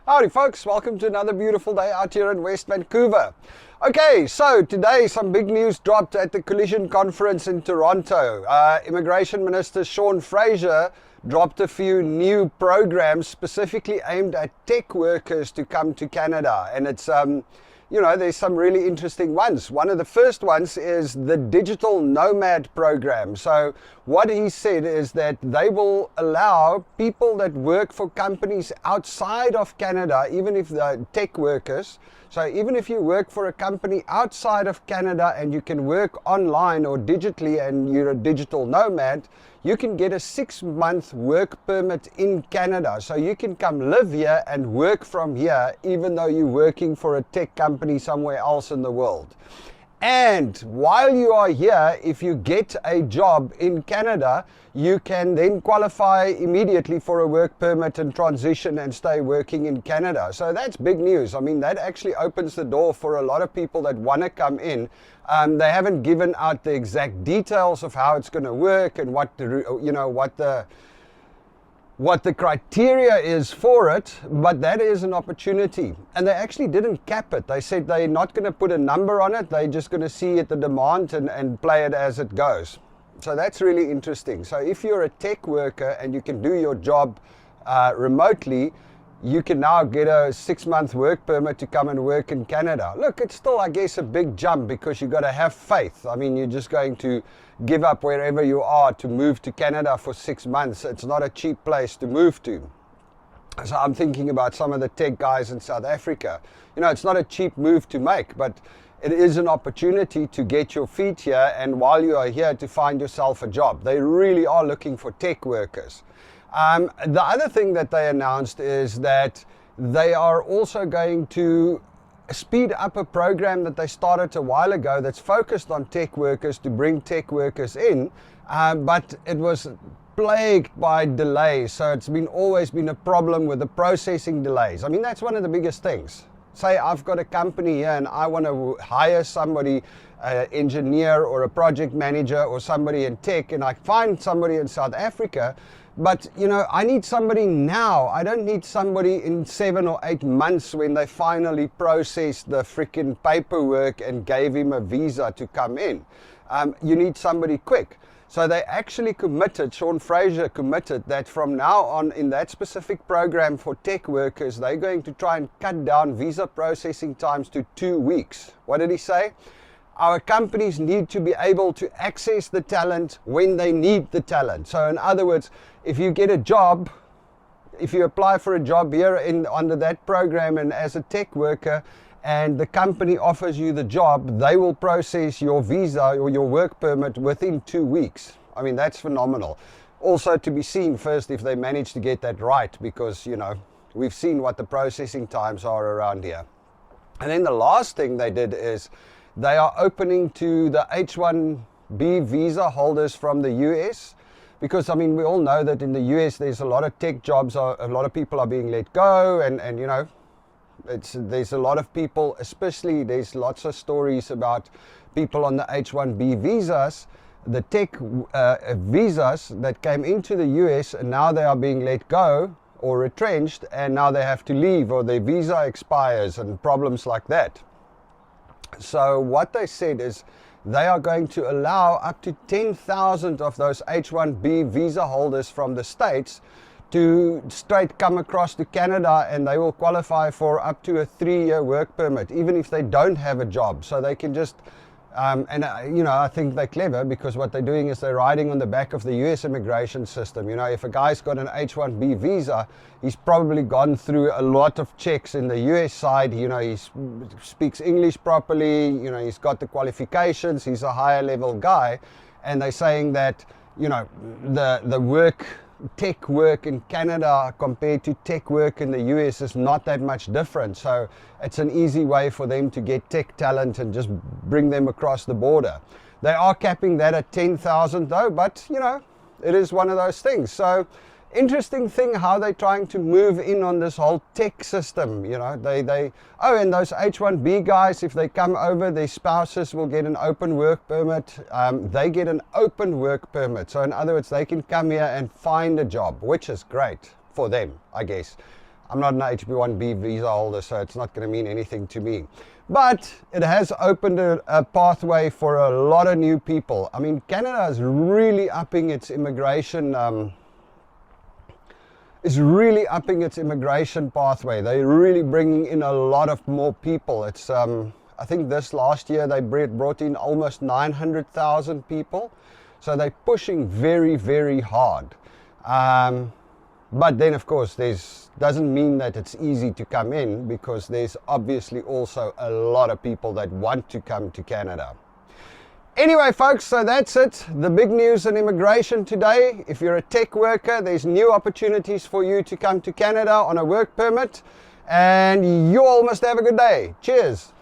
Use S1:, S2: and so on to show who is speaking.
S1: Howdy folks, welcome to another beautiful day out here in West Vancouver. Okay, so today some big news dropped at the Collision Conference in Toronto. Immigration Minister Sean Fraser dropped a few new programs specifically aimed at tech workers to come to Canada. And it's, there's some really interesting ones. One of the first ones is the Digital Nomad program. So what he said is that they will allow people that work for companies outside of Canada, even if they're tech workers. So even if you work for a company outside of Canada and you can work online or digitally and you're a digital nomad, you can get a 6-month work permit in Canada. So you can come live here and work from here, even though you're working for a tech company somewhere else in the world. And while you are here, if you get a job in Canada, you can then qualify immediately for a work permit and transition and stay working in Canada. So that's big news. I mean, that actually opens the door for a lot of people that want to come in. They haven't given out the exact details of how it's going to work and what the criteria is for it, but that is an opportunity. And they actually didn't cap it. They said they're not going to put a number on it. They're just going to see at the demand and play it as it goes. So that's really interesting. So if you're a tech worker and you can do your job remotely, you can now get a 6-month work permit to come and work in Canada. Look, it's still, I guess, a big jump because you've got to have faith. I mean, you're just going to give up wherever you are to move to Canada for 6 months. It's not a cheap place to move to. So I'm thinking about some of the tech guys in South Africa. It's not a cheap move to make, but it is an opportunity to get your feet here and while you are here to find yourself a job. They really are looking for tech workers. The other thing that they announced is that they are also going to speed up a program that they started a while ago that's focused on tech workers to bring tech workers in, but it was plagued by delays. So it's always been a problem with the processing delays. I mean, that's one of the biggest things. Say I've got a company here and I want to hire somebody, an engineer or a project manager or somebody in tech, and I find somebody in South Africa, but I need somebody now. I don't need somebody in 7 or 8 months when they finally processed the freaking paperwork and gave him a visa to come in. You need somebody quick. So they actually committed, Sean Fraser committed that from now on in that specific program for tech workers, they're going to try and cut down visa processing times to 2 weeks. What did he say? Our companies need to be able to access the talent when they need the talent. So in other words, if you get a job, if you apply for a job here under that program and as a tech worker, and the company offers you the job, they will process your visa or your work permit within 2 weeks. I mean, that's phenomenal. Also to be seen first if they manage to get that right, because, we've seen what the processing times are around here. And then the last thing they did is they are opening to the H1B Visa holders from the US. Because, we all know that in the US there's a lot of tech jobs, a lot of people are being let go and there's a lot of people, especially there's lots of stories about people on the H1B visas, the tech visas that came into the US and now they are being let go or retrenched and now they have to leave or their visa expires and problems like that. So what they said is they are going to allow up to 10,000 of those H1B visa holders from the States to straight come across to Canada and they will qualify for up to a 3-year work permit, even if they don't have a job. So they can just, I think they're clever because what they're doing is they're riding on the back of the US immigration system. If a guy's got an H1B visa, he's probably gone through a lot of checks in the US side. He speaks English properly, he's got the qualifications, he's a higher level guy. And they're saying that, the tech work in Canada compared to tech work in the US is not that much different. So it's an easy way for them to get tech talent and just bring them across the border. They are capping that at 10,000 though, but it is one of those things. So interesting thing how they're trying to move in on this whole tech system. And those H1B guys, if they come over, their spouses will get an open work permit. They get an open work permit. So in other words, they can come here and find a job, which is great for them, I guess. I'm not an H1B Visa holder, so it's not going to mean anything to me. But it has opened a pathway for a lot of new people. I mean, Canada is really upping its immigration pathway. They're really bringing in a lot of more people. It's I think this last year they brought in almost 900,000 people. So they're pushing very, very hard. But then, of course, doesn't mean that it's easy to come in, because there's obviously also a lot of people that want to come to Canada. Anyway, folks, so that's it. The big news in immigration today. If you're a tech worker, there's new opportunities for you to come to Canada on a work permit. And you all must have a good day. Cheers.